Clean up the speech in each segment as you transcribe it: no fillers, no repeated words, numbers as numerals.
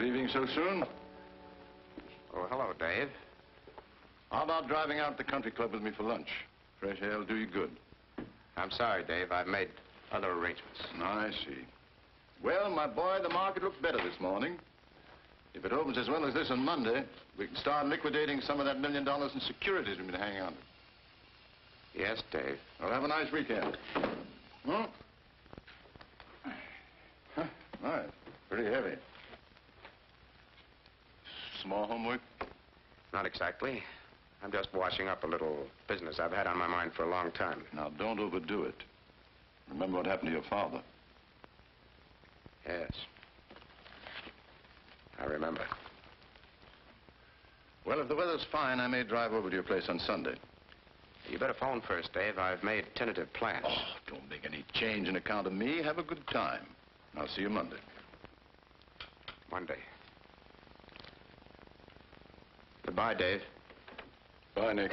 Leaving so soon? Oh, hello, Dave. How about driving out to the country club with me for lunch? Fresh air will do you good. I'm sorry, Dave. I've made other arrangements. I see. Well, my boy, the market looked better this morning. If it opens as well as this on Monday, we can start liquidating some of that $1 million in securities we've been hanging on to. Yes, Dave. Well, have a nice weekend. Hmm? Huh, nice. Pretty heavy. Small homework? Not exactly. I'm just washing up a little business I've had on my mind for a long time. Now, don't overdo it. Remember what happened to your father. Yes. I remember. Well, if the weather's fine, I may drive over to your place on Sunday. You better phone first, Dave. I've made tentative plans. Oh, don't make any change in account of me. Have a good time. I'll see you Monday. Monday. Goodbye, Dave. Bye, Nick.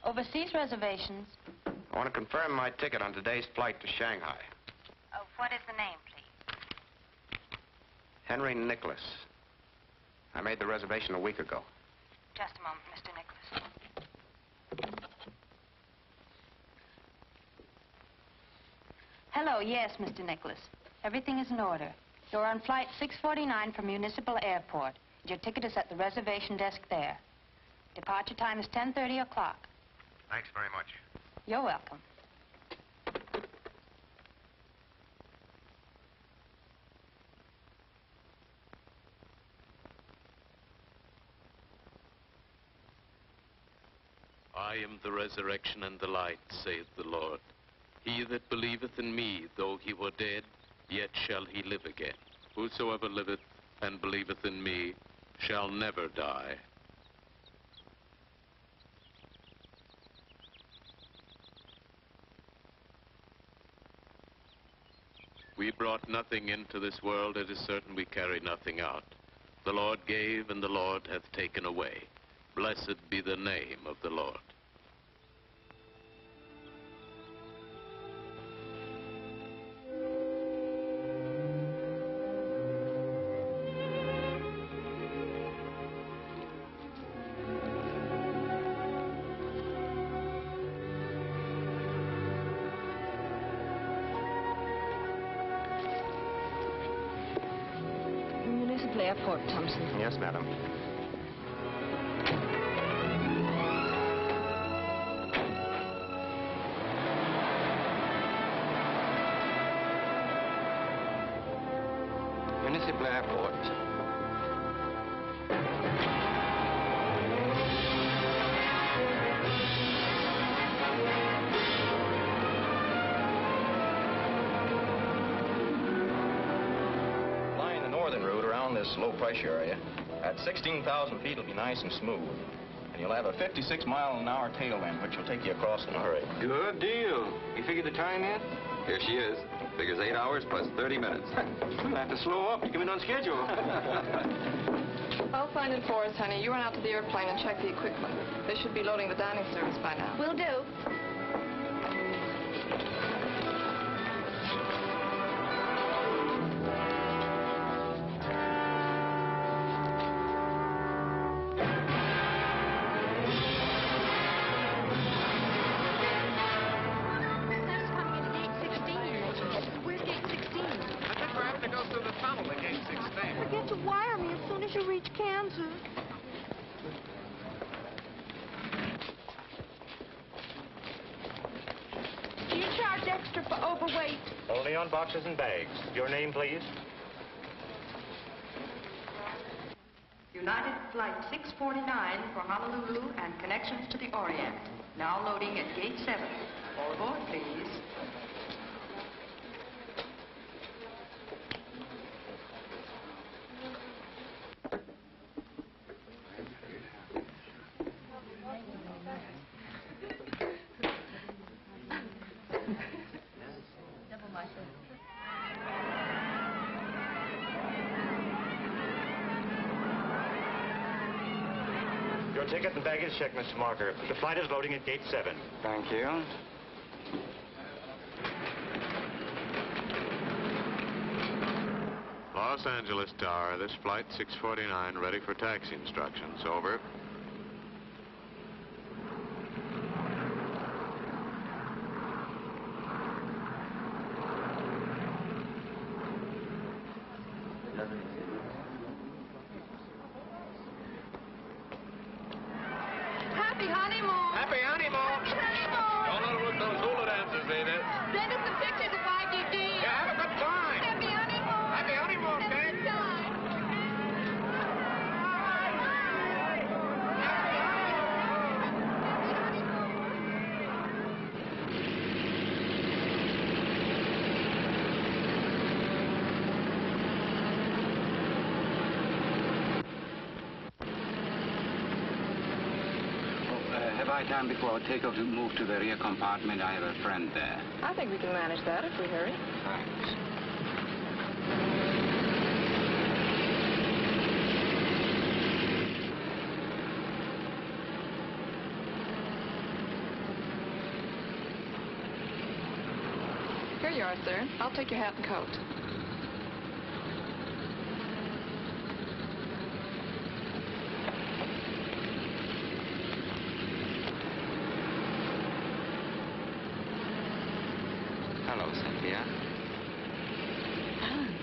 Overseas reservations. I want to confirm my ticket on today's flight to Shanghai. What is the name, please? Henry Nicholas. I made the reservation a week ago. Just a moment, Mr. Nicholas. Hello, yes, Mr. Nicholas. Everything is in order. You're on flight 649 from Municipal Airport. Your ticket is at the reservation desk there. Departure time is 10:30 o'clock. Thanks very much. You're welcome. I am the resurrection and the life, saith the Lord. He that believeth in me, though he were dead, yet shall he live again. Whosoever liveth and believeth in me shall never die. We brought nothing into this world, it is certain we carry nothing out. The Lord gave, and the Lord hath taken away. Blessed be the name of the Lord. Municipal Airport, Thompson. Yes, madam. Municipal Airport. Flying the northern route around this low pressure area, at 16,000 feet it'll be nice and smooth. And you'll have a 56-mile-an-hour tailwind, which will take you across the hurry. Good deal. You figured the time yet? Here she is. Figures 8 hours plus 30 minutes. We'll have to slow up. You come in on schedule. I'll find it for us, honey. You run out to the airplane and check the equipment. They should be loading the dining service by now. Will do. That's coming into gate 16. Where's gate 16? I think we'll have to go through the tunnel to gate 16. Forget to wire me as soon as you reach Kansas. Do you charge extra for overweight? Only on boxes and bags. Your name, please? United Flight 649 for Honolulu and connections to the Orient. Now loading at Gate 7. All aboard, please. Your ticket and baggage check, Mr. Marker. The flight is loading at gate 7. Thank you. Los Angeles Tower, this flight 649, ready for taxi instructions. Over. Happy honeymoon! Happy honeymoon! Don't let her look those hula dances, Ada. Send us some pictures of YGD. Yeah, have a good time. Happy honeymoon! Happy honeymoon, Have a kid. good time. Have I time before takeoff to move to the rear compartment? I have a friend there. I think we can manage that if we hurry. Thanks. Here you are, sir. I'll take your hat and coat. Hello, Cynthia. Alan,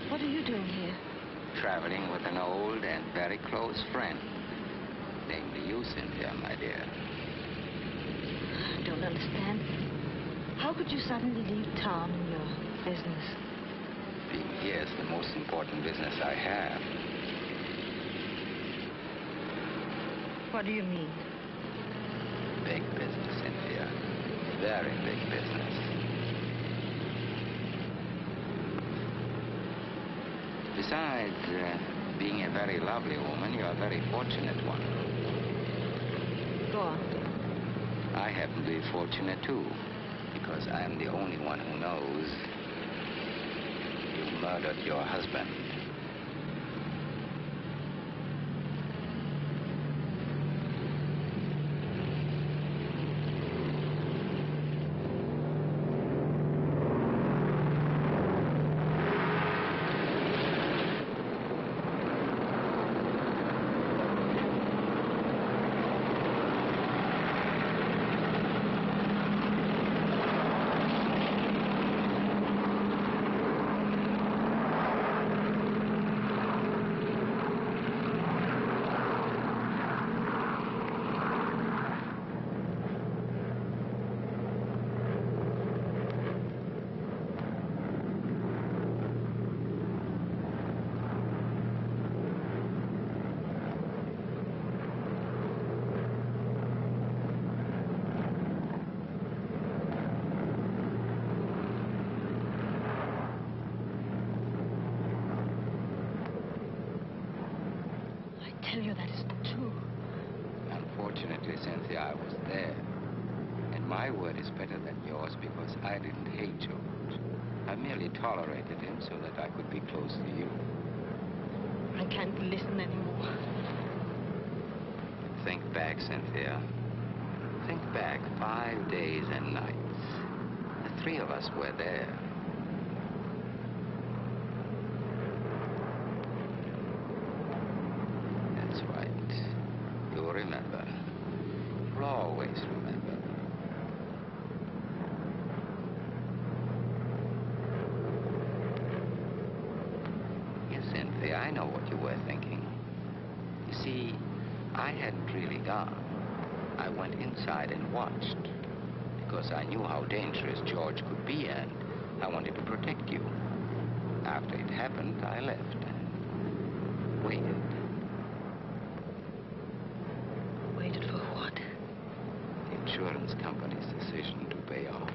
what are you doing here? Traveling with an old and very close friend. Namely you, Cynthia, my dear. I don't understand. How could you suddenly leave town and your business? Being here is the most important business I have. What do you mean? Big business, Cynthia. Very big business. Besides being a very lovely woman, you're a very fortunate one. Go on. I happen to be fortunate, too, because I'm the only one who knows you murdered your husband. Tell you that isn't true. Unfortunately, Cynthia, I was there. And my word is better than yours because I didn't hate George. I merely tolerated him so that I could be close to you. I can't listen anymore. Think back, Cynthia. Think back 5 days and nights. The three of us were there. That's right. You'll remember. You'll always remember. Yes, Cynthia, I know what you were thinking. You see, I hadn't really gone. I went inside and watched because I knew how dangerous George could be and I wanted to protect you. After it happened, I left and waited. Waited for what? The insurance company's decision to pay off.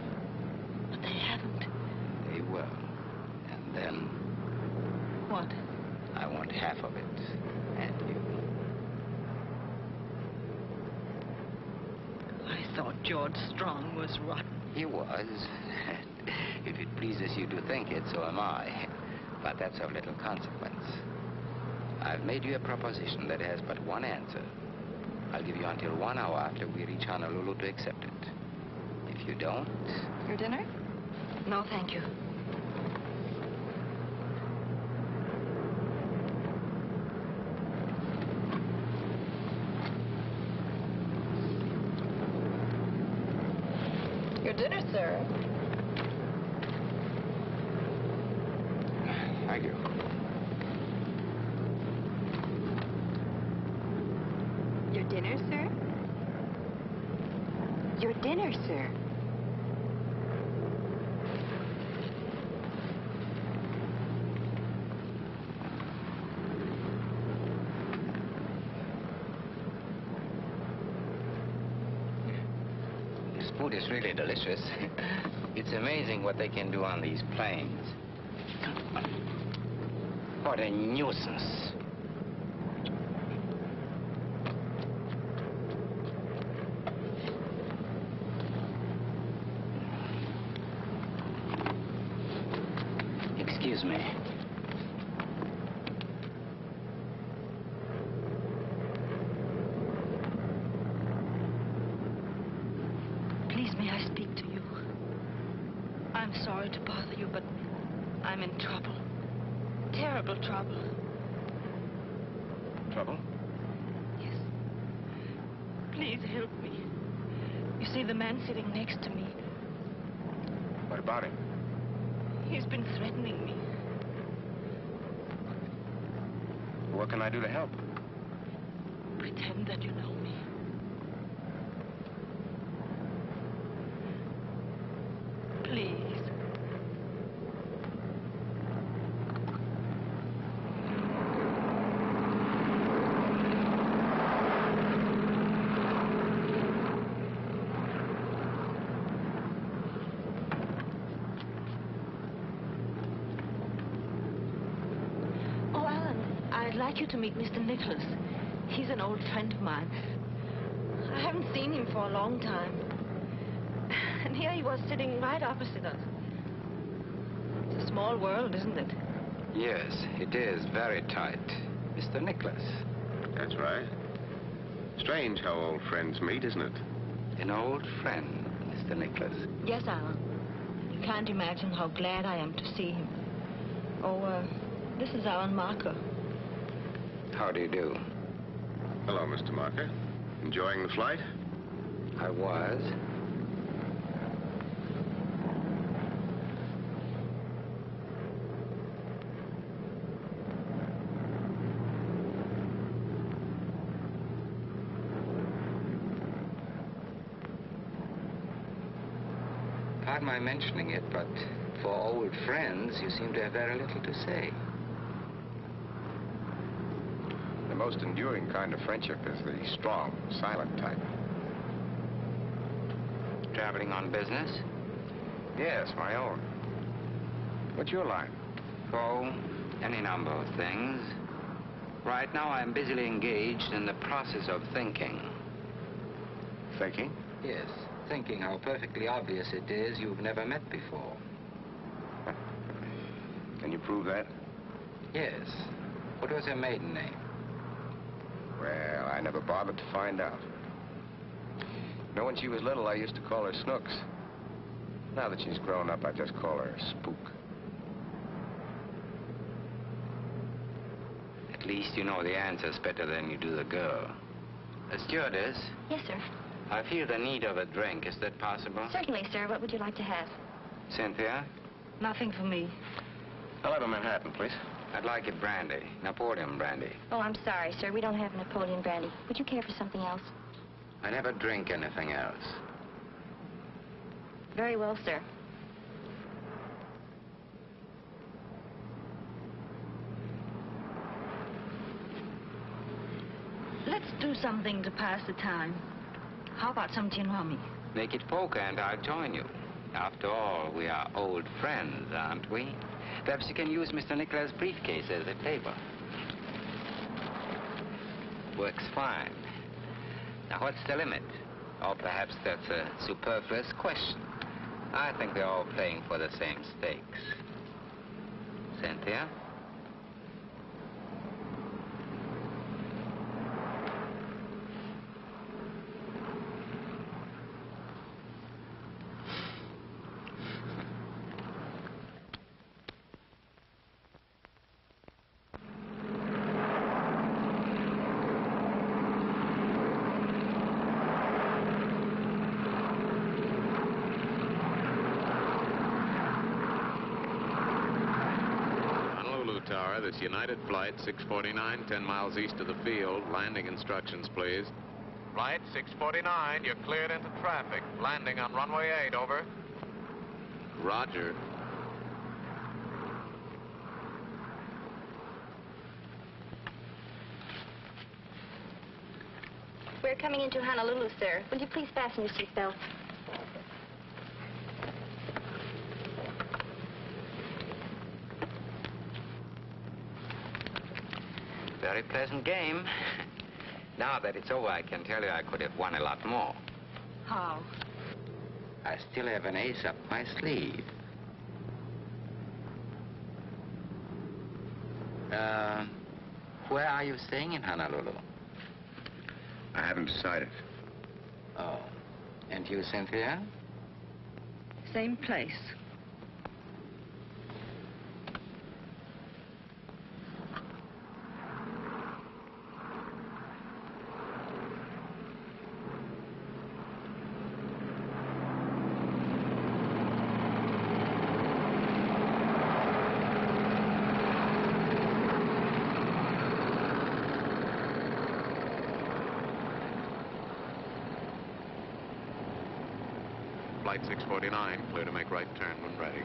But they haven't. They will. And then What? I want half of it. And you. I thought George Strong was rotten. He was. If it pleases you to think it, so am I. But that's of little consequence. I've made you a proposition that has but one answer. I'll give you until 1 hour after we reach Honolulu to accept it. If you don't... Your dinner? No, thank you. Your dinner, sir. Thank you. Your dinner, sir? Your dinner, sir. This food is really delicious. It's amazing what they can do on these planes. What a nuisance. Excuse me. Please, may I speak to you? I'm sorry to bother you, but I'm in trouble. Terrible trouble. Trouble? Yes. Please help me. You see, the man sitting next to me, What about him? he's been threatening me. What can I do to help? Pretend that you know me. Please. Oh, Alan, I'd like you to meet Mr. Nicholas. He's an old friend of mine. I haven't seen him for a long time. And here he was sitting right opposite us. It's a small world, isn't it? Yes, it is very tight. Mr. Nicholas. That's right. Strange how old friends meet, isn't it? An old friend, Mr. Nicholas. Yes, Alan. You can't imagine how glad I am to see him. Oh, this is Alan Marker. How do you do? Hello, Mr. Marker. Enjoying the flight? I was. Pardon my mentioning it, but for old friends, you seem to have very little to say. The most enduring kind of friendship is the strong, silent type. Traveling on business? Yes, my own. What's your line? Oh, any number of things. Right now, I'm busily engaged in the process of thinking. Thinking? Yes, thinking how perfectly obvious it is you've never met before. Can you prove that? Yes. What was her maiden name? Well, I never bothered to find out. You know, when she was little, I used to call her Snooks. Now that she's grown up, I just call her Spook. At least you know the answers better than you do the girl. Stewardess, Yes, sir. I feel the need of a drink. Is that possible? Certainly, sir. What would you like to have? Cynthia? Nothing for me. I'll have a Manhattan, please. I'd like it brandy. Napoleon brandy. Oh, I'm sorry, sir. We don't have Napoleon brandy. Would you care for something else? I never drink anything else. Very well, sir. Let's do something to pass the time. How about some gin rummy? Make it poker and I'll join you. After all, we are old friends, aren't we? Perhaps you can use Mr. Nicholas' briefcase as a table. Works fine. Now, what's the limit? Or perhaps that's a superfluous question. I think they're all playing for the same stakes. Cynthia? Tower, this United Flight 649, 10 miles east of the field. Landing instructions, please. Flight 649, you're cleared into traffic. Landing on runway 8, over. Roger. We're coming into Honolulu, sir. Will you please fasten your seatbelt? Very pleasant game. Now that it's over, I can tell you I could have won a lot more. How? I still have an ace up my sleeve. Where are you staying in Honolulu? I haven't decided. Oh. And you, Cynthia? Same place. Flight 649, clear to make right turn when ready.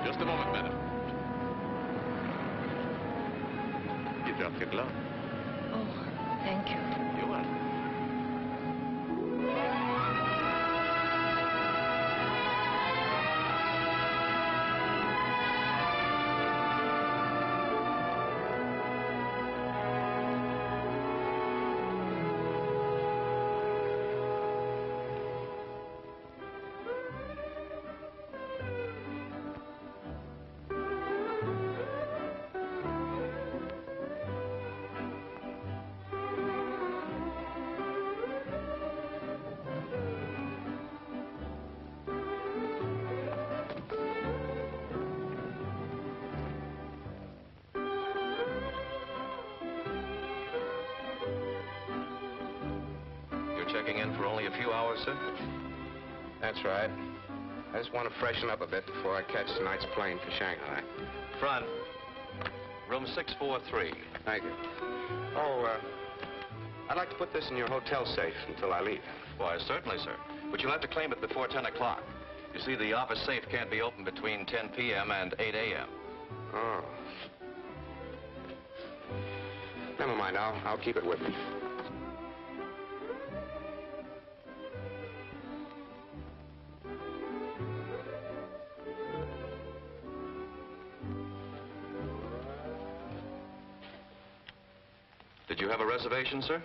Just a moment, madam. You dropped your glove. Oh, thank you. You're welcome. Checking in for only a few hours, sir? That's right. I just want to freshen up a bit before I catch tonight's plane for Shanghai. Front. Room 643. Thank you. Oh, I'd like to put this in your hotel safe until I leave. Why, certainly, sir. But you'll have to claim it before 10 o'clock. You see, the office safe can't be opened between 10 p.m. and 8 a.m. Oh. Never mind. I'll keep it with me. Did you have a reservation, sir?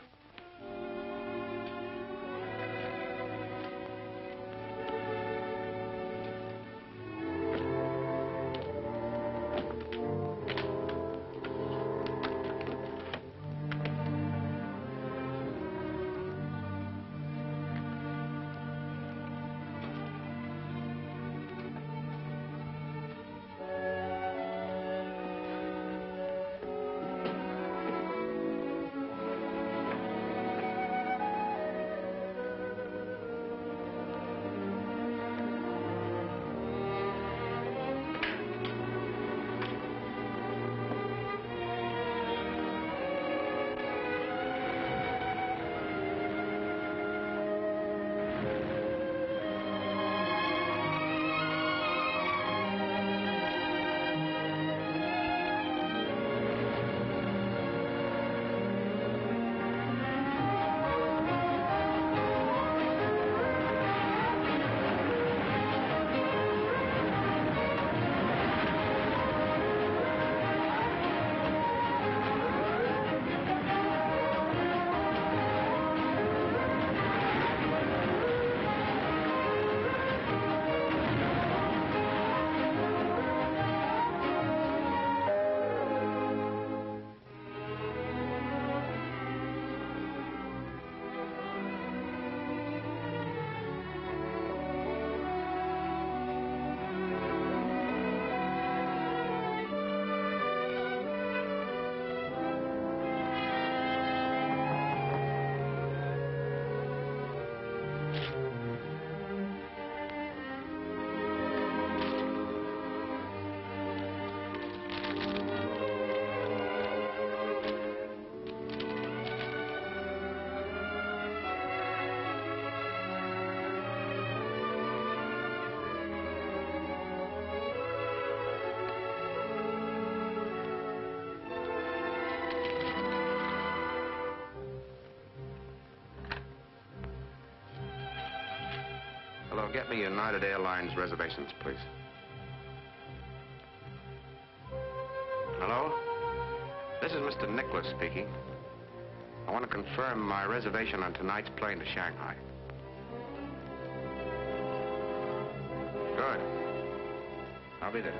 fellow, get me United Airlines reservations, please. Hello? This is Mr. Nicholas speaking. I want to confirm my reservation on tonight's plane to Shanghai. Good. I'll be there.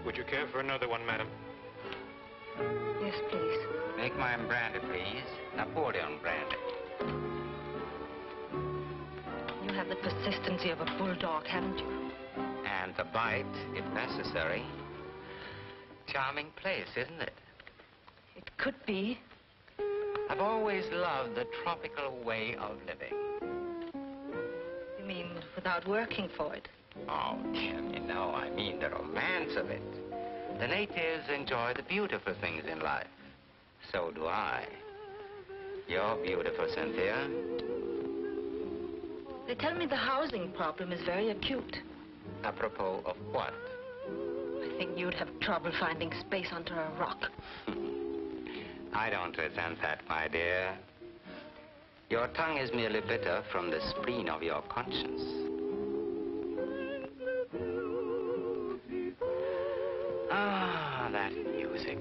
Would you care for another one, madam? Yes, please. Make mine brandy, please. Napoleon brandy. You have the persistency of a bulldog, haven't you? And the bite, if necessary. Charming place, isn't it? It could be. I've always loved the tropical way of living. You mean without working for it? Oh, dear me, no. I mean the romance of it. The natives enjoy the beautiful things in life. So do I. You're beautiful, Cynthia. They tell me the housing problem is very acute. Apropos of what? I think you'd have trouble finding space under a rock. I don't resent that, my dear. Your tongue is merely bitter from the spleen of your conscience. Ah, that music.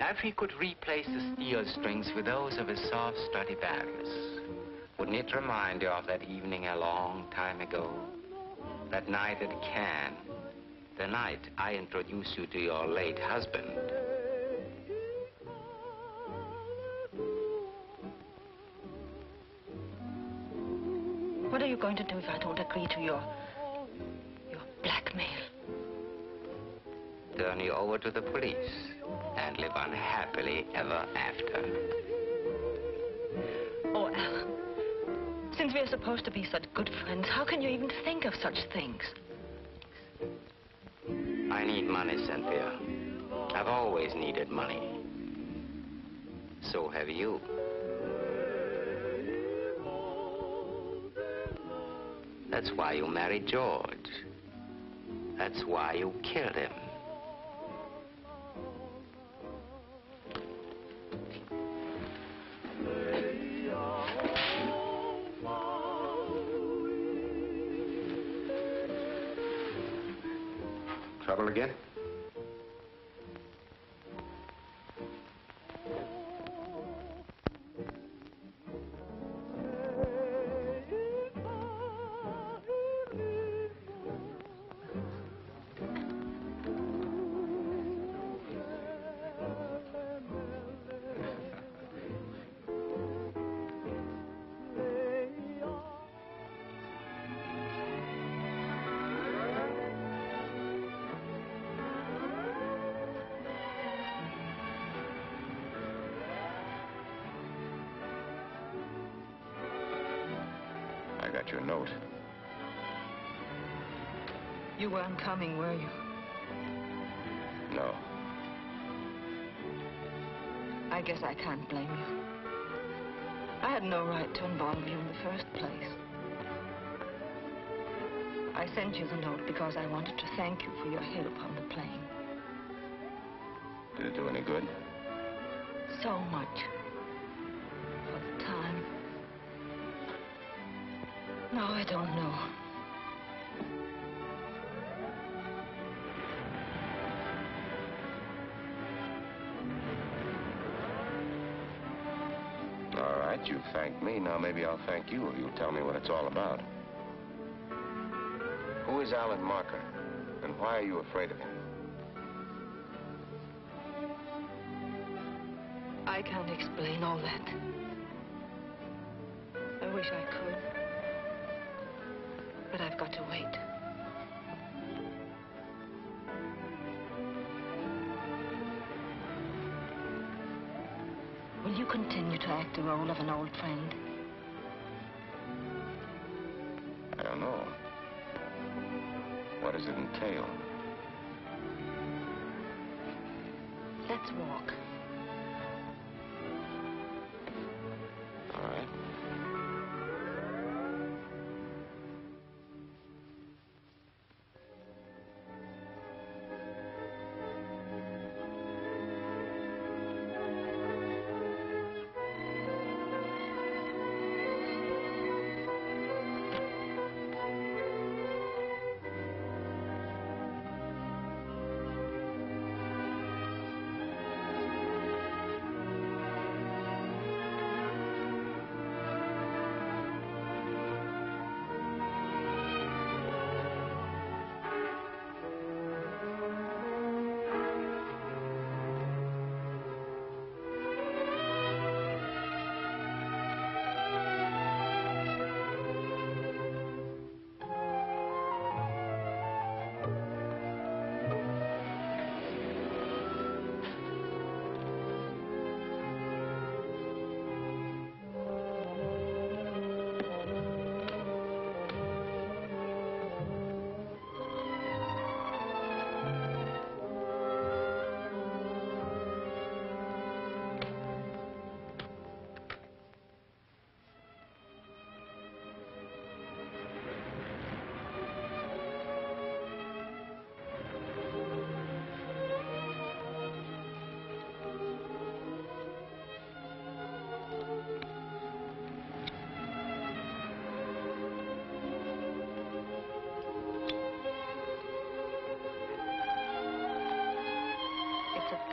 If he could replace the steel strings with those of his soft Stradivarius, wouldn't it remind you of that evening a long time ago? That night at Cannes, the night I introduced you to your late husband. What are you going to do if I don't agree to your blackmail? Turn you over to the police and live unhappily ever after. Oh, Alan, since we're supposed to be such good friends, how can you even think of such things? I need money, Cynthia. I've always needed money. So have you. That's why you married George. That's why you killed him. Trouble again? I got your note. You weren't coming, were you? No. I guess I can't blame you. I had no right to involve you in the first place. I sent you the note because I wanted to thank you for your help on the plane. Did it do any good? So much. For the time. No, I don't know. All right, you thanked me. Now maybe I'll thank you if you'll tell me what it's all about. Who is Alan Marker, and why are you afraid of him? I can't explain all that. I wish I could. But I've got to wait. Will you continue to act the role of an old friend? I don't know. What does it entail? Let's walk. All right.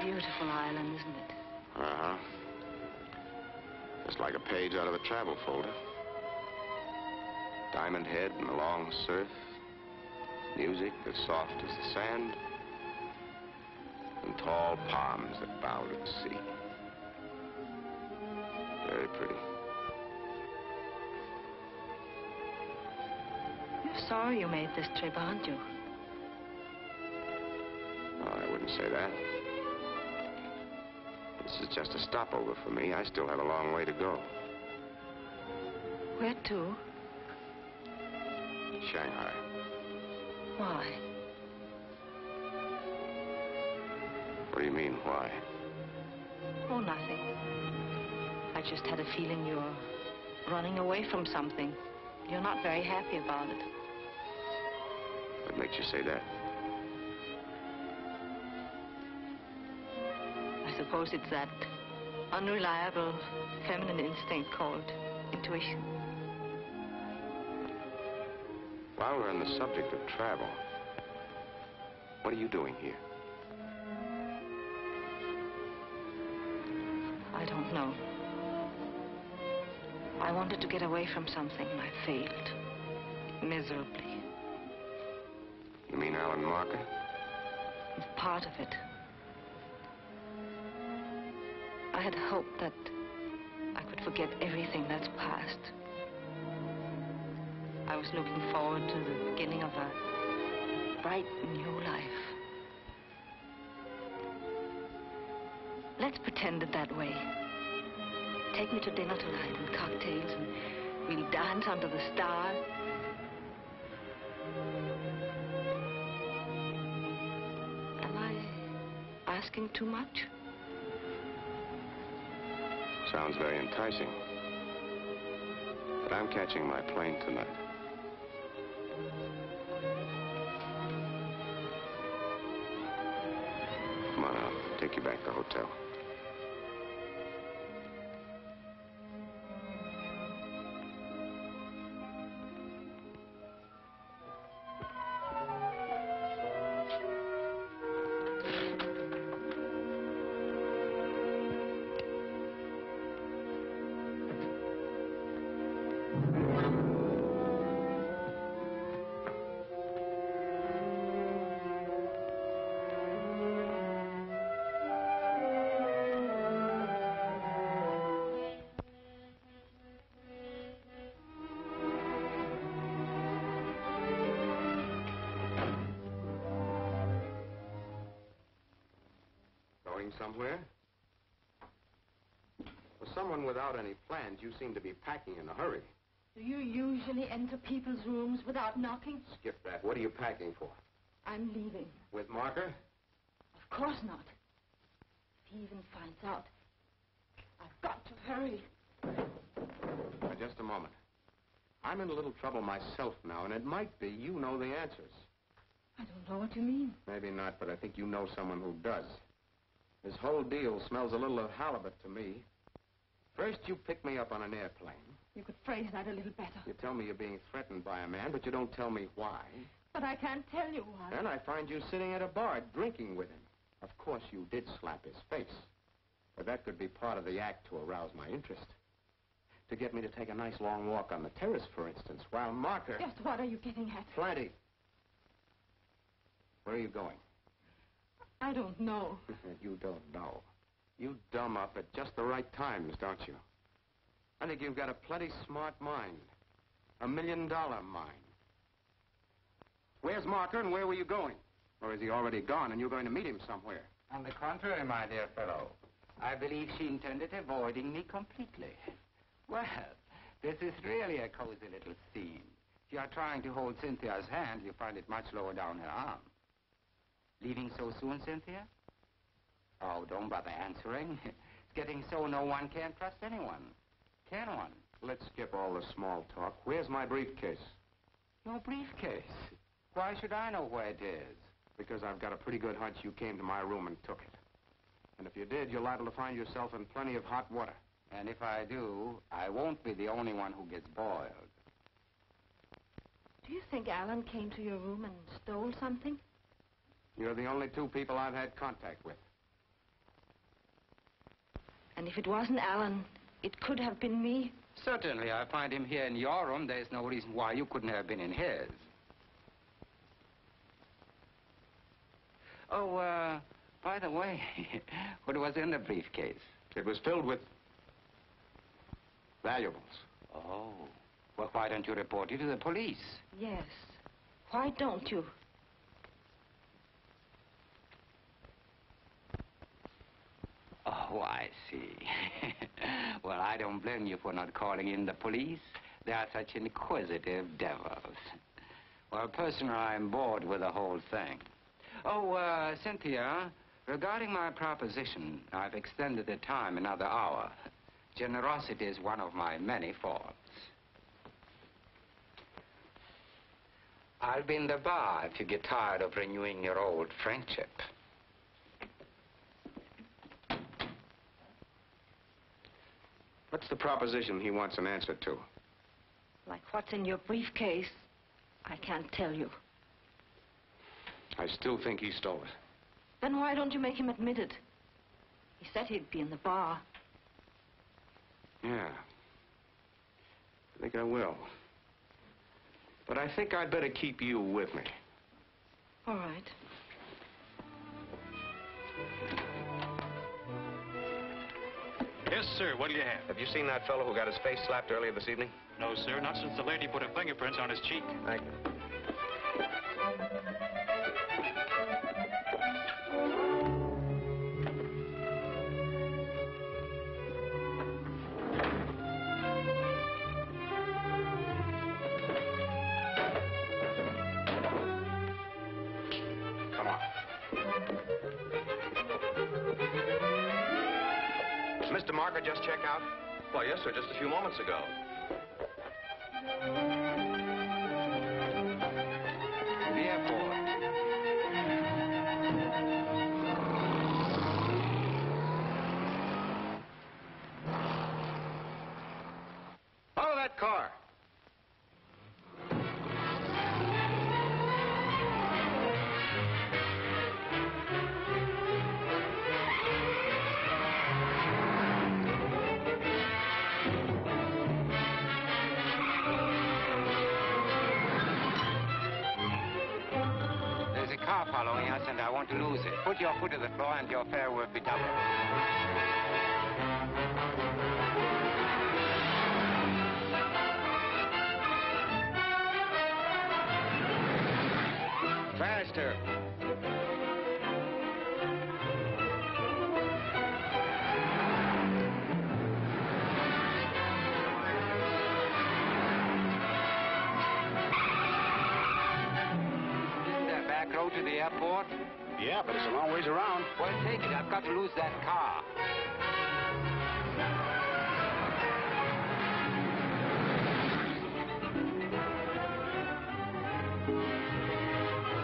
Beautiful island, isn't it? Uh-huh. Just like a page out of a travel folder. Diamond Head and the long surf. Music as soft as the sand. And tall palms that bow to the sea. Very pretty. You're sorry you made this trip, aren't you? No, I wouldn't say that. This is just a stopover for me. I still have a long way to go. Where to? Shanghai. Why? What do you mean, why? Oh, nothing. I just had a feeling you're running away from something. You're not very happy about it. What makes you say that? I suppose it's that unreliable feminine instinct called intuition. While we're on the subject of travel, what are you doing here? I don't know. I wanted to get away from something and I failed. Miserably. You mean Alan Marker? Part of it. I had hoped that I could forget everything that's past. I was looking forward to the beginning of a bright new life. Let's pretend it that way. Take me to dinner tonight and cocktails, and we'll dance under the stars. Am I asking too much? Sounds very enticing. But I'm catching my plane tonight. Come on, I'll take you back to the hotel. going somewhere. For someone without any plans, you seem to be packing in a hurry. Do you usually enter people's rooms without knocking? Skip that. What are you packing for? I'm leaving. With Marker? Of course not. If he even finds out, I've got to hurry. Now, just a moment. I'm in a little trouble myself now, and it might be you know the answers. I don't know what you mean. Maybe not, but I think you know someone who does. This whole deal smells a little of halibut to me. First, you pick me up on an airplane. You could phrase that a little better. You tell me you're being threatened by a man, but you don't tell me why. But I can't tell you why. Then I find you sitting at a bar drinking with him. Of course, you did slap his face. But that could be part of the act to arouse my interest. To get me to take a nice long walk on the terrace, for instance, while Marker... Just what are you getting at? Plenty. Where are you going? I don't know. You don't know. You dumb up at just the right times, don't you? I think you've got a plenty smart mind. $1 million mind. Where's Marker and where were you going? Or is he already gone and you're going to meet him somewhere? On the contrary, my dear fellow, I believe she intended avoiding me completely. Well, this is really a cozy little scene. If you are trying to hold Cynthia's hand, you find it much lower down her arm. Leaving so soon, Cynthia? Oh, don't bother answering. It's getting so no one can trust anyone. Can one? Let's skip all the small talk. Where's my briefcase? Your briefcase? Why should I know where it is? Because I've got a pretty good hunch you came to my room and took it. And if you did, you're liable to find yourself in plenty of hot water. And if I do, I won't be the only one who gets boiled. Do you think Alan came to your room and stole something? You're the only two people I've had contact with. And if it wasn't Alan, it could have been me? Certainly. I find him here in your room. There's no reason why you couldn't have been in his. Oh, by the way, what was in the briefcase? It was filled with valuables. Oh. Well, why don't you report it to the police? Yes. Why don't you? Oh, I see. Well, I don't blame you for not calling in the police. They are such inquisitive devils. Well, personally, I'm bored with the whole thing. Oh, Cynthia, regarding my proposition, I've extended the time another hour. Generosity is one of my many faults. I'll be in the bar if you get tired of renewing your old friendship. What's the proposition he wants an answer to? Like what's in your briefcase, I can't tell you. I still think he stole it. Then why don't you make him admit it? He said he'd be in the bar. Yeah. I think I will. But I think I'd better keep you with me. All right. Yes, sir. What do you have? Have you seen that fellow who got his face slapped earlier this evening? No, sir. Not since the lady put her fingerprints on his cheek. Thank you. Come on. Did Mr. Marker just check out? Why, yes, sir, just a few moments ago. The airport. Follow that car. There's a car following us, and I want to lose it. Put your foot to the floor, and your fare will be doubled. Faster. road to the airport? Yeah, but it's a long ways around. Well, take it. I've got to lose that car.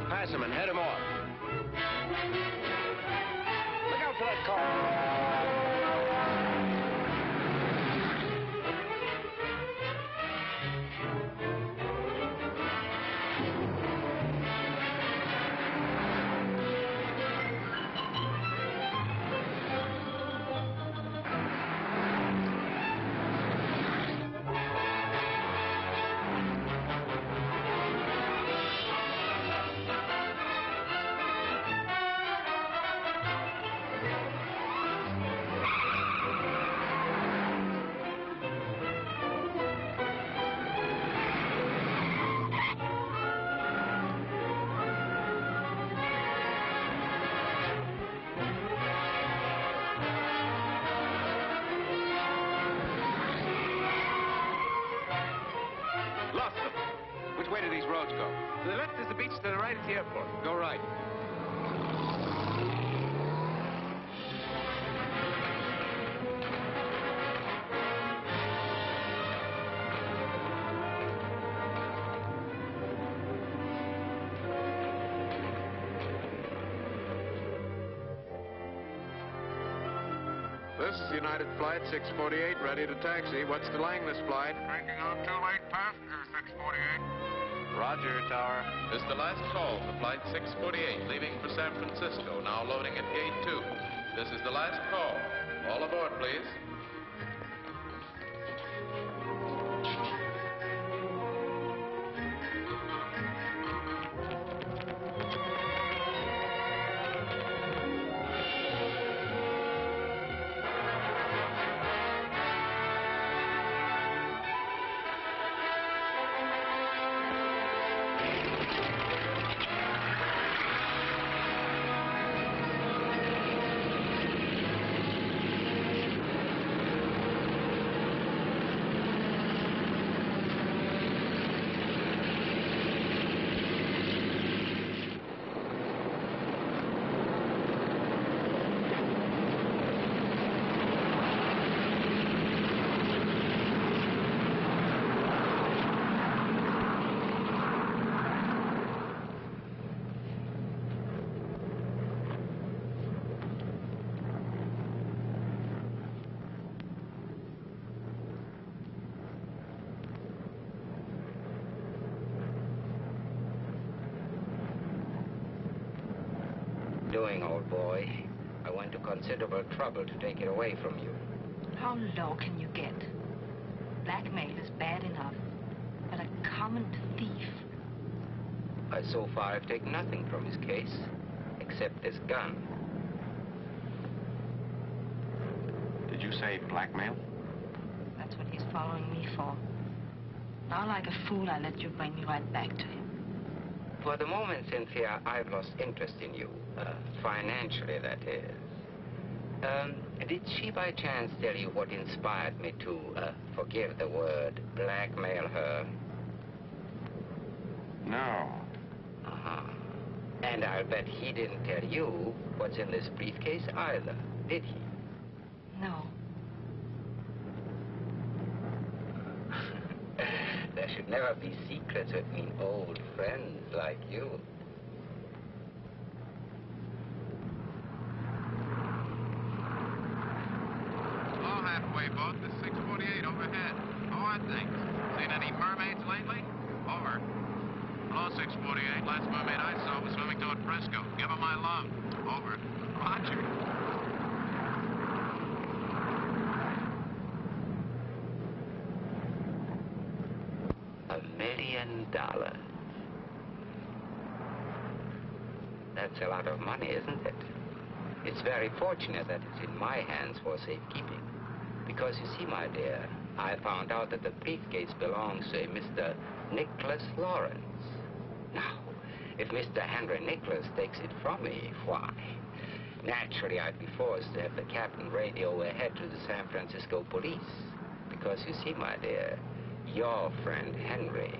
Pass him and head him off. Look out for that car. Go right. This is United Flight 648, ready to taxi. What's delaying this flight? Taking off 2 late passengers, 648. Roger, Tower. This is the last call for Flight 648, leaving for San Francisco, now loading at Gate 2. This is the last call. All aboard, please. Doing, old boy. I went to considerable trouble to take it away from you. How low can you get? Blackmail is bad enough, but a common thief. So far, I've taken nothing from his case, except this gun. Did you say blackmail? That's what he's following me for. Now, like a fool, I let you bring me right back to him. For the moment, Cynthia, I've lost interest in you. Financially, that is. Did she by chance tell you what inspired me to, forgive the word, blackmail her? No. Uh-huh. And I'll bet he didn't tell you what's in this briefcase either, did he? No. There should never be secrets between old friends like you. Hello, halfway boat. This is 648 overhead. How are things? Seen any mermaids lately? Over. Hello, 648. Last mermaid I saw was swimming toward Frisco. Give her my love. Over. Roger. $1 million. That's a lot of money, isn't it? It's very fortunate that it's in my hands for safekeeping. Because you see, my dear, I found out that the briefcase belongs to a Mr. Nicholas Lawrence. Now, if Mr. Henry Nicholas takes it from me, why, naturally I'd be forced to have the captain radio ahead to the San Francisco police. Because you see, my dear, your friend Henry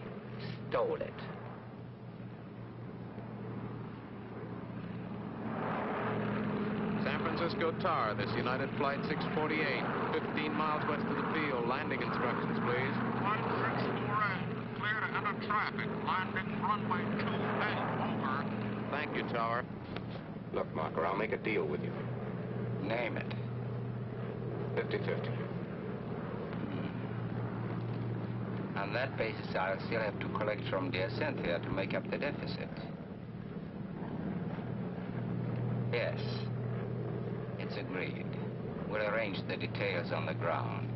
stole it. Frisco Tower, this United Flight 648, 15 miles west of the field. Landing instructions, please. Flight 648, clear to enter traffic. Landing runway 28, over. Thank you, Tower. Look, Marker, I'll make a deal with you. Name it. 50-50. On that basis, I'll still have to collect from dear Cynthia to make up the deficit. Yes. It's agreed. We'll arrange the details on the ground.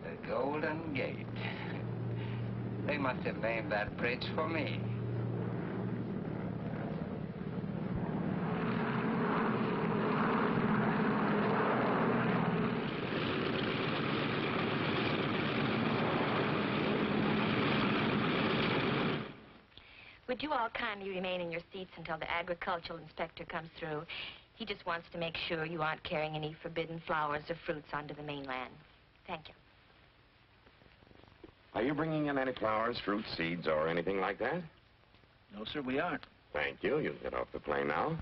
The Golden Gate. They must have named that bridge for me. Would you all kindly remain in your seats until the agricultural inspector comes through? He just wants to make sure you aren't carrying any forbidden flowers or fruits onto the mainland. Thank you. Are you bringing in any flowers, fruit, seeds, or anything like that? No, sir, we aren't. Thank you. You can get off the plane now.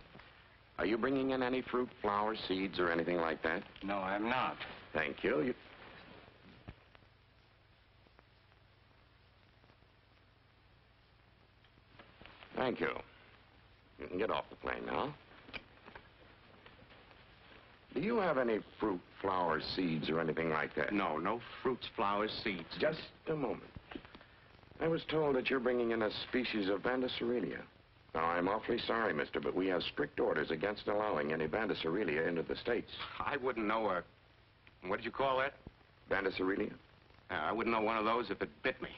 Are you bringing in any fruit, flowers, seeds, or anything like that? No, I'm not. Thank you. Thank you. You can get off the plane now. Do you have any fruit, flowers, seeds, or anything like that? No, no fruits, flowers, seeds. Just a moment. I was told that you're bringing in a species of Vanda Cerealia. Now, I'm awfully sorry, mister, but we have strict orders against allowing any Vanda Cerealia into the States. I wouldn't know what did you call that? Vanda Cerealia? I wouldn't know one of those if it bit me.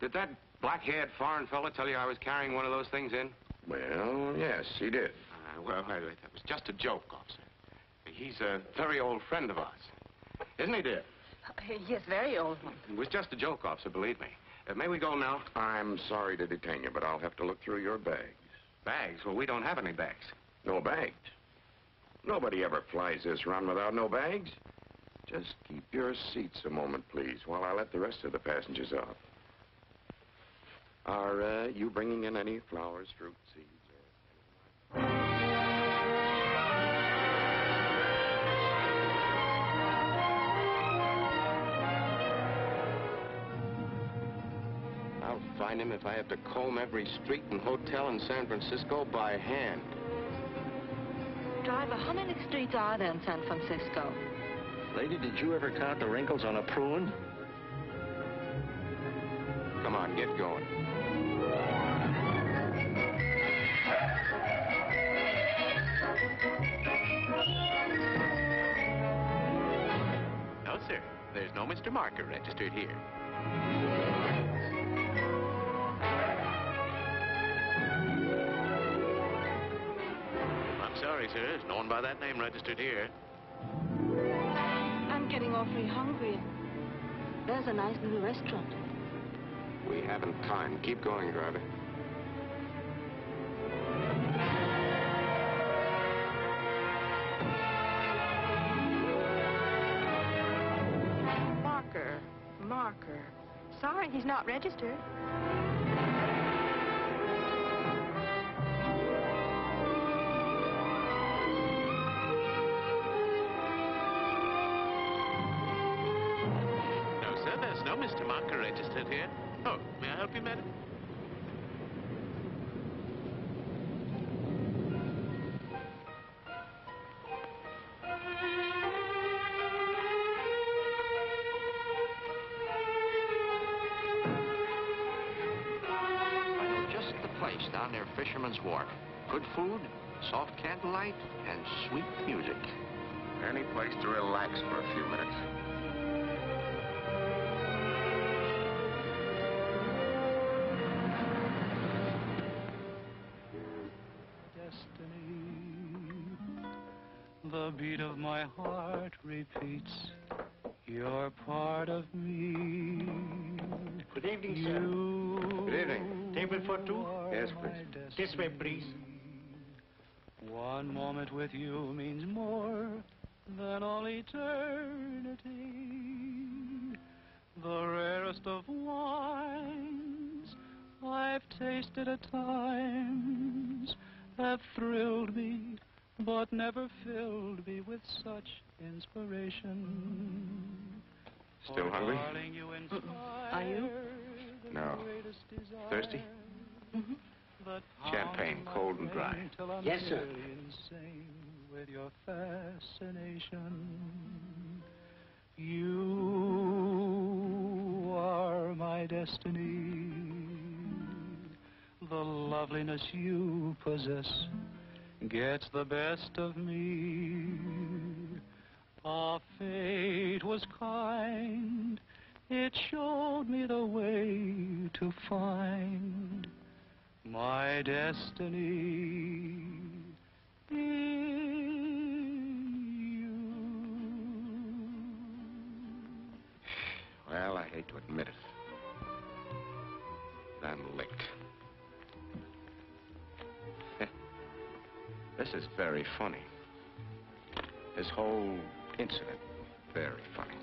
Did that black-haired foreign fella tell you I was carrying one of those things in? Well, yes, he did. Well, that was just a joke, officer. He's a very old friend of ours. Isn't he, dear? Yes, very old one. It was just a joke, officer, believe me. May we go now? I'm sorry to detain you, but I'll have to look through your bags. Bags? Well, we don't have any bags. No bags? Nobody ever flies this run without no bags. Just keep your seats a moment, please, while I let the rest of the passengers off. Are you bringing in any flowers, fruit, seeds, or... I'll find him if I have to comb every street and hotel in San Francisco by hand. Driver, how many streets are there in San Francisco? Lady, did you ever count the wrinkles on a prune? Come on, get going. No, sir. There's no Mr. Marker registered here. I'm sorry, sir. There's no one by that name registered here. I'm getting awfully hungry. There's a nice little restaurant. We haven't time. Keep going, driver. Marker. Sorry, he's not registered. No, sir, there's no Mr. Marker registered here. Oh, may I help you, madam? Down near Fisherman's Wharf. Good food, soft candlelight, and sweet music. Any place to relax for a few minutes. Destiny, the beat of my heart repeats. You're part of me. Good evening, sir. Good evening. Table for two? Yes, please. This way, please. One moment with you means more than all eternity. The rarest of wines, I've tasted at times, have thrilled me, but never filled me with such inspiration. Still hungry? Are you? No. Thirsty? Champagne, cold and dry. Yes, sir. Insane with your fascination. You are my destiny. The loveliness you possess gets the best of me. Our fate was kind. It showed me the way to find my destiny in you. Well, I hate to admit it. I'm licked. This is very funny. This whole incident, very funny.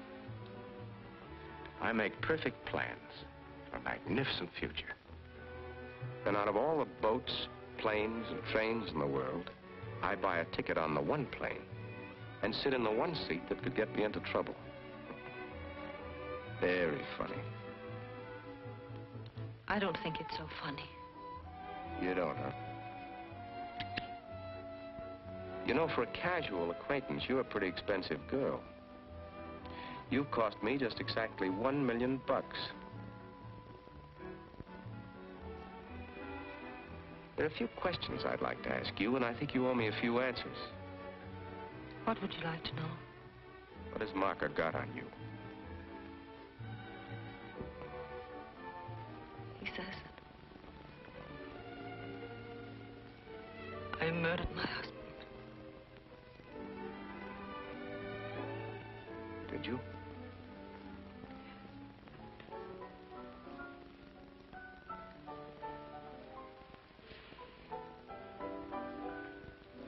I make perfect plans for a magnificent future. Then out of all the boats, planes, and trains in the world, I buy a ticket on the one plane and sit in the one seat that could get me into trouble. Very funny. I don't think it's so funny. You don't, huh? You know, for a casual acquaintance, you're a pretty expensive girl. You've cost me just exactly $1 million. There are a few questions I'd like to ask you, and I think you owe me a few answers. What would you like to know? What has Marker got on you? He says that I murdered my husband. Did you?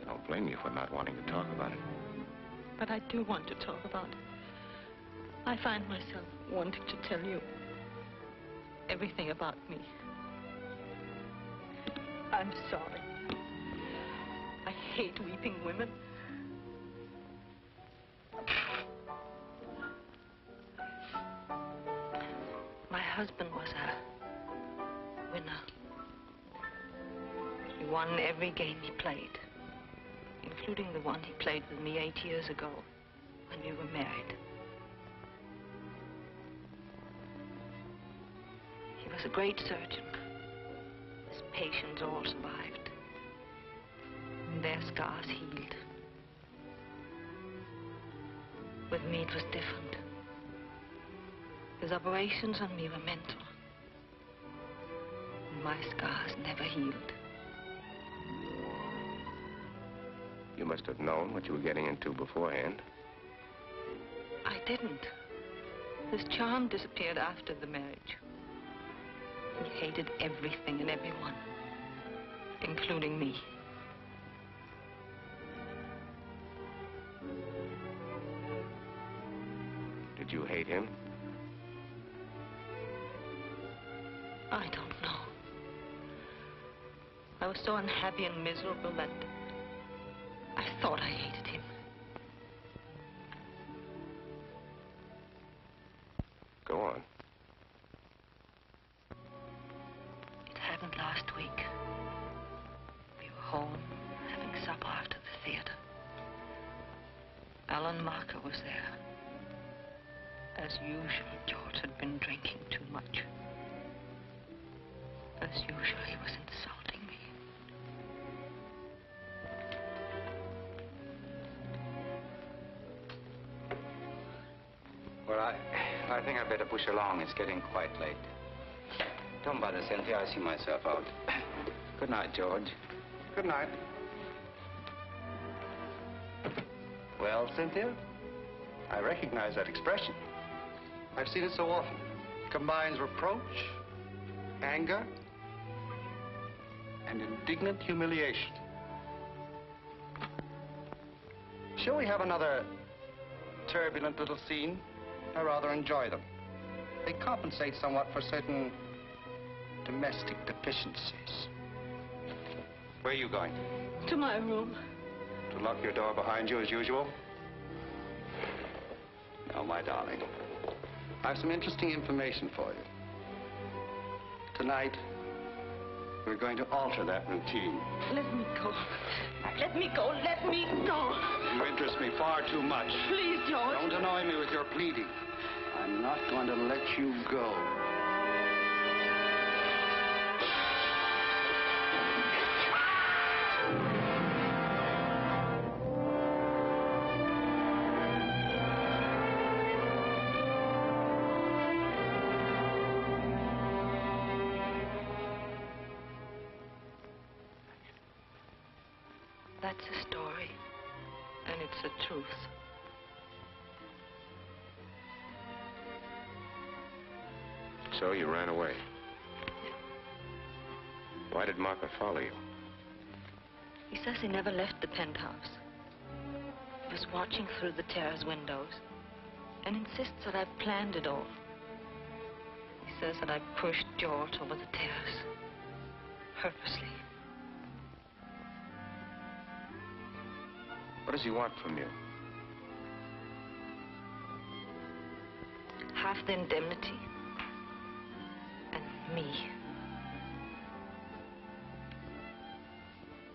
I don't blame you for not wanting to talk about it. But I do want to talk about it. I find myself wanting to tell you everything about me. I'm sorry. I hate weeping women. My husband was a winner. He won every game he played, including the one he played with me 8 years ago when we were married. He was a great surgeon. His patients all survived. And their scars healed. With me, it was different. His operations on me were mental. My scars never healed. You must have known what you were getting into beforehand. I didn't. His charm disappeared after the marriage. He hated everything and everyone, including me. Did you hate him? I don't know. I was so unhappy and miserable that I thought I hated him. Go on. It happened last week. We were home, having supper after the theater. Alan Marker was there. As usual, George had been drinking too much. As usual, he was insulting me. Well, I think I'd better push along. It's getting quite late. Don't bother, Cynthia. I'll see myself out. Good night, George. Good night. Well, Cynthia, I recognize that expression. I've seen it so often. It combines reproach, anger, and indignant humiliation. Shall we have another turbulent little scene? I rather enjoy them. They compensate somewhat for certain domestic deficiencies. Where are you going? To my room. To lock your door behind you as usual? No, my darling. I have some interesting information for you. Tonight, we're going to alter that routine. Let me go. Let me go. Let me go. You interest me far too much. Please, George. Don't annoy me with your pleading. I'm not going to let you go. That's a story, and it's the truth. So you ran away. Why did Marco follow you? He says he never left the penthouse. He was watching through the terrace windows and insists that I planned it all. He says that I pushed George over the terrace, purposely. What does he want from you? Half the indemnity. And me.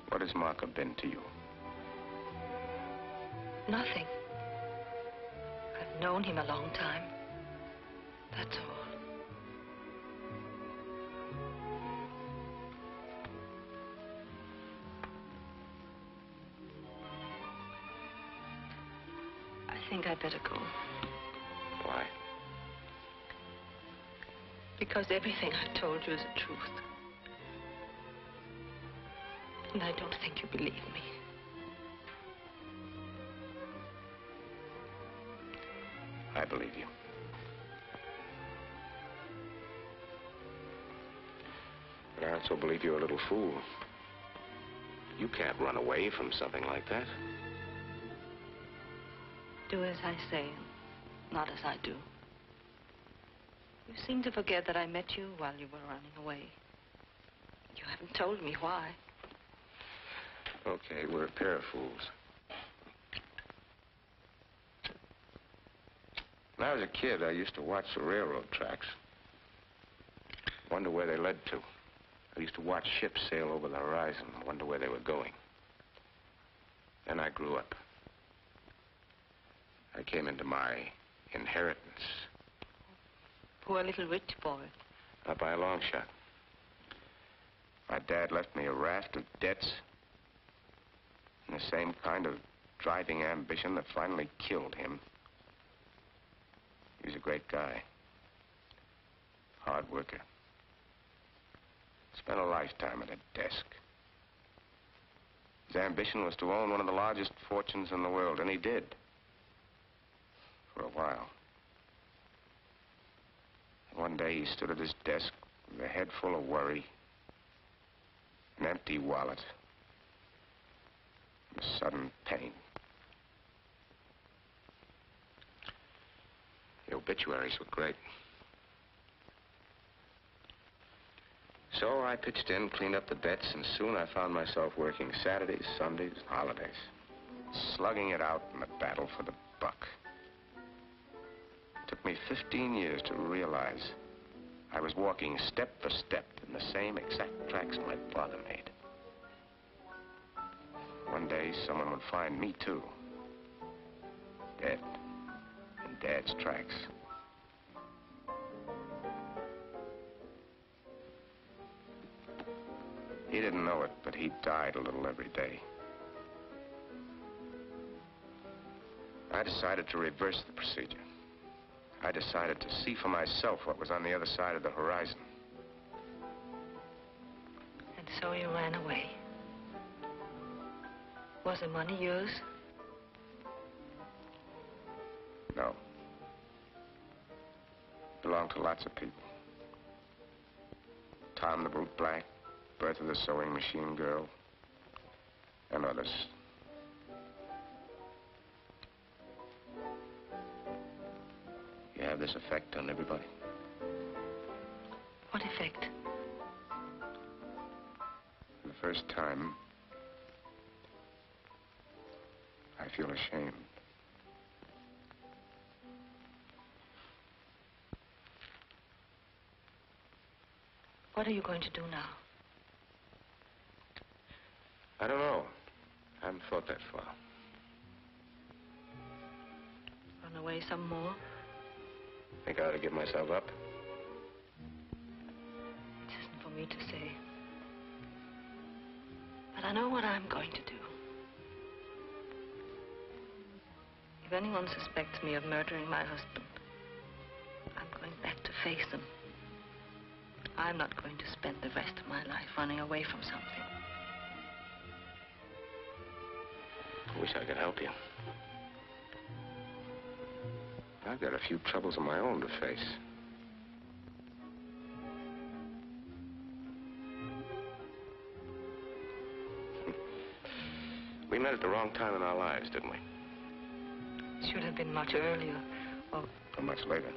What has Marco been to you? Nothing. I've known him a long time. That's all. I think I'd better go. Why? Because everything I've told you is the truth. And I don't think you believe me. I believe you. But I also believe you're a little fool. You can't run away from something like that. Do as I say, not as I do. You seem to forget that I met you while you were running away. You haven't told me why. Okay, we're a pair of fools. When I was a kid, I used to watch the railroad tracks. Wonder where they led to. I used to watch ships sail over the horizon and wonder where they were going. Then I grew up. I came into my inheritance. Poor little rich boy. Not by a long shot. My dad left me a raft of debts and the same kind of driving ambition that finally killed him. He was a great guy. Hard worker. Spent a lifetime at a desk. His ambition was to own one of the largest fortunes in the world, and he did. For a while. One day he stood at his desk with a head full of worry, an empty wallet, and a sudden pain. The obituaries were great. So I pitched in, cleaned up the debts, and soon I found myself working Saturdays, Sundays, and holidays, slugging it out in the battle for the buck. It took me 15 years to realize I was walking step for step in the same exact tracks my father made. One day, someone would find me, too. Dead in Dad's tracks. He didn't know it, but he died a little every day. I decided to reverse the procedure. I decided to see for myself what was on the other side of the horizon. And so you ran away. Was the money yours? No. Belonged to lots of people. Tom the Brute Black, Bertha the Sewing Machine Girl, and others. You have this effect on everybody? What effect? first time, I feel ashamed. What are you going to do now? I don't know. I haven't thought that far. Run away some more? Think I ought to give myself up? It isn't for me to say. But I know what I'm going to do. If anyone suspects me of murdering my husband, I'm going back to face them. I'm not going to spend the rest of my life running away from something. I wish I could help you. I've got a few troubles of my own to face. We met at the wrong time in our lives, didn't we? It should have been much earlier, or much later.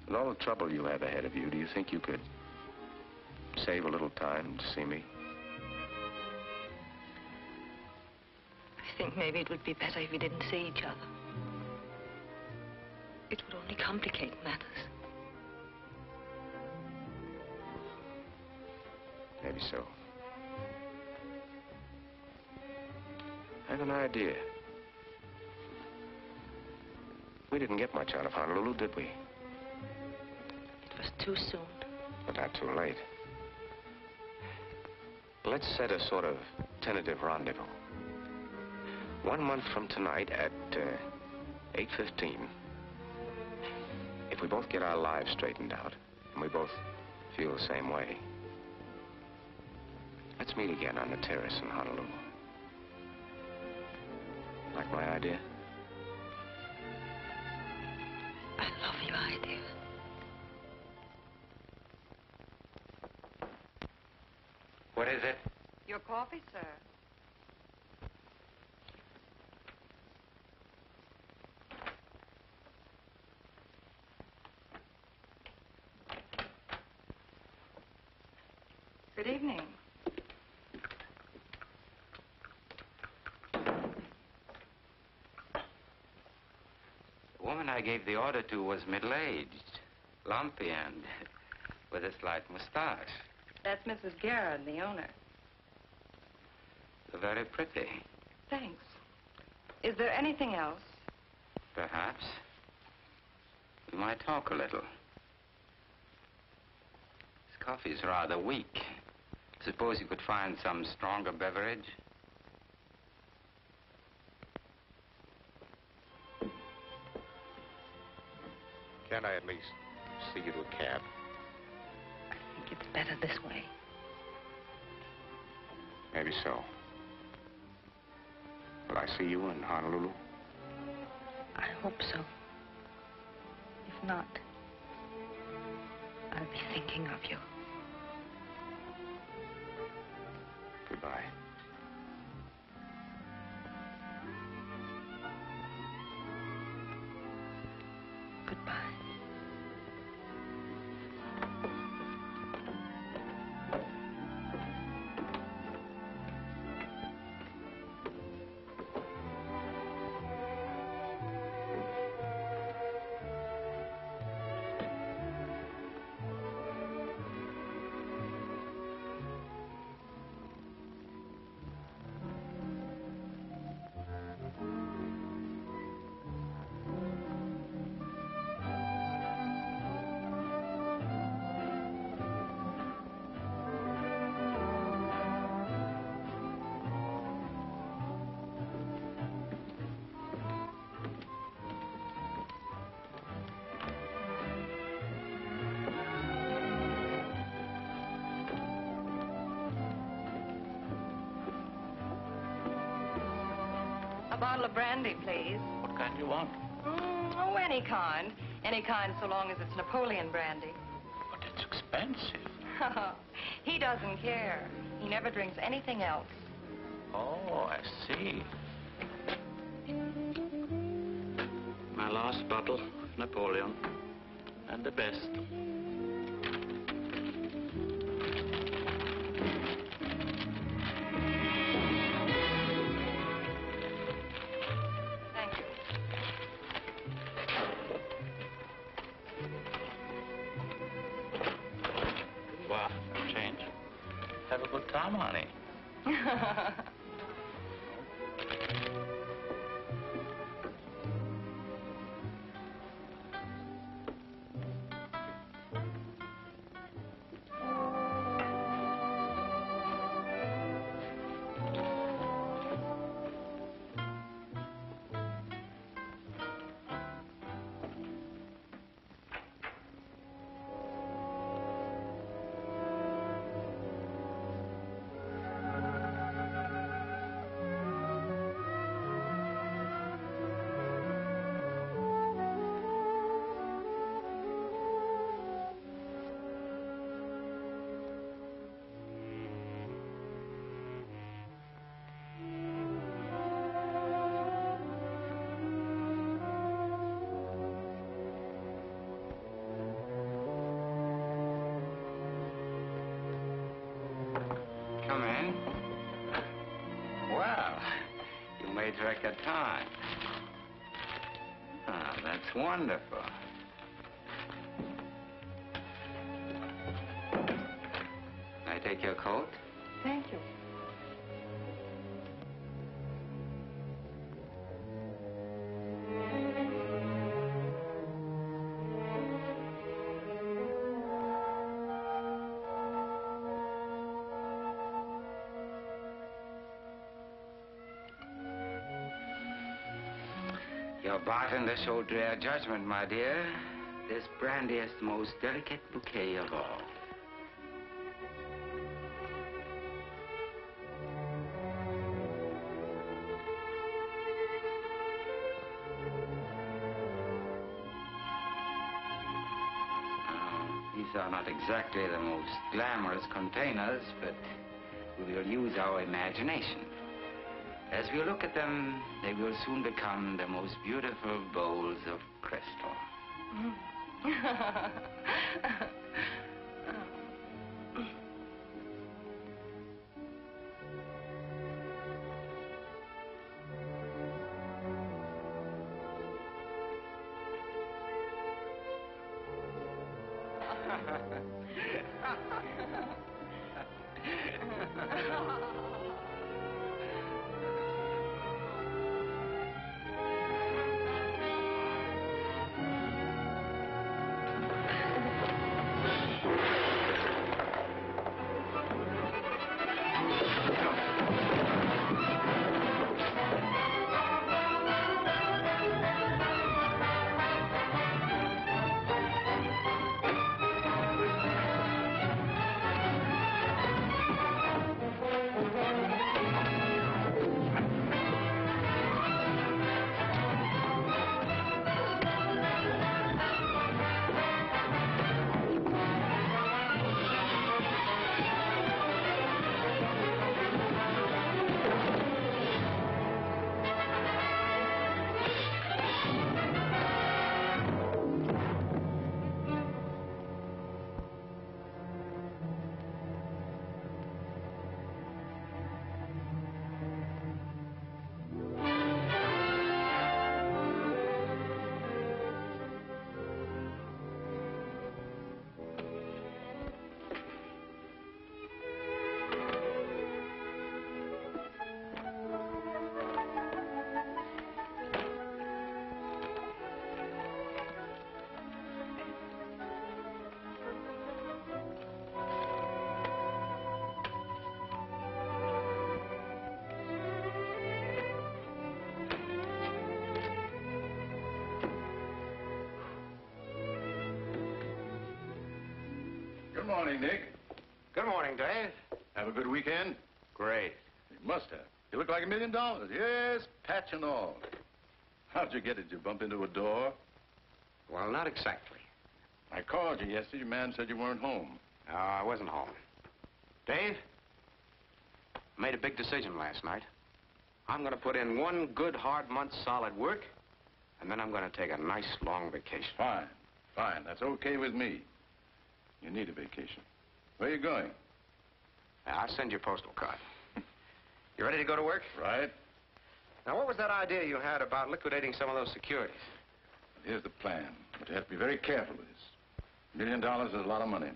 With all the trouble you have ahead of you, do you think you could save a little time to see me? I think maybe it would be better if we didn't see each other. It would only complicate matters. Maybe so. I have an idea. We didn't get much out of Honolulu, did we? It was too soon. But not too late. Let's set a sort of tentative rendezvous. 1 month from tonight at 8:15. If we both get our lives straightened out, and we both feel the same way, let's meet again on the terrace in Honolulu. Like my idea? I love your idea. What is it? Your coffee, sir. Good evening. The woman I gave the order to was middle-aged, lumpy, and with a slight mustache. That's Mrs. Garrett, the owner. Very pretty. Thanks. Is there anything else? Perhaps. We might talk a little. This coffee's rather weak. Suppose you could find some stronger beverage? Can't I at least see you to a cab? I think it's better this way. Maybe so. Will I see you in Honolulu? I hope so. If not, I'll be thinking of you. Goodbye. Goodbye. A bottle of brandy, please. What kind do you want? Oh, any kind. Any kind so long as it's Napoleon brandy. But it's expensive. He doesn't care. He never drinks anything else. Oh, I see. My last bottle, Napoleon. And the best. Come, honey. Come in. Well, you made record time. Ah, that's wonderful. Can I take your coat? Thank you. Your bartender showed rare judgment, my dear. This brandy is the most delicate bouquet of all. These are not exactly the most glamorous containers, but we will use our imagination. As we look at them, they will soon become the most beautiful bowls of crystal. Good morning, Nick. Good morning, Dave. Have a good weekend? Great. You must have. You look like $1 million. Yes, patch and all. How'd you get it? Did you bump into a door? Well, not exactly. I called you yesterday. Your man said you weren't home. No, I wasn't home. Dave, I made a big decision last night. I'm going to put in one good, hard month's solid work, and then I'm going to take a nice, long vacation. Fine. Fine. That's okay with me. You need a vacation. Where are you going? I'll send you a postal card. You ready to go to work? Right. Now, what was that idea you had about liquidating some of those securities? Here's the plan. But you have to be very careful with this. $1 million is a lot of money.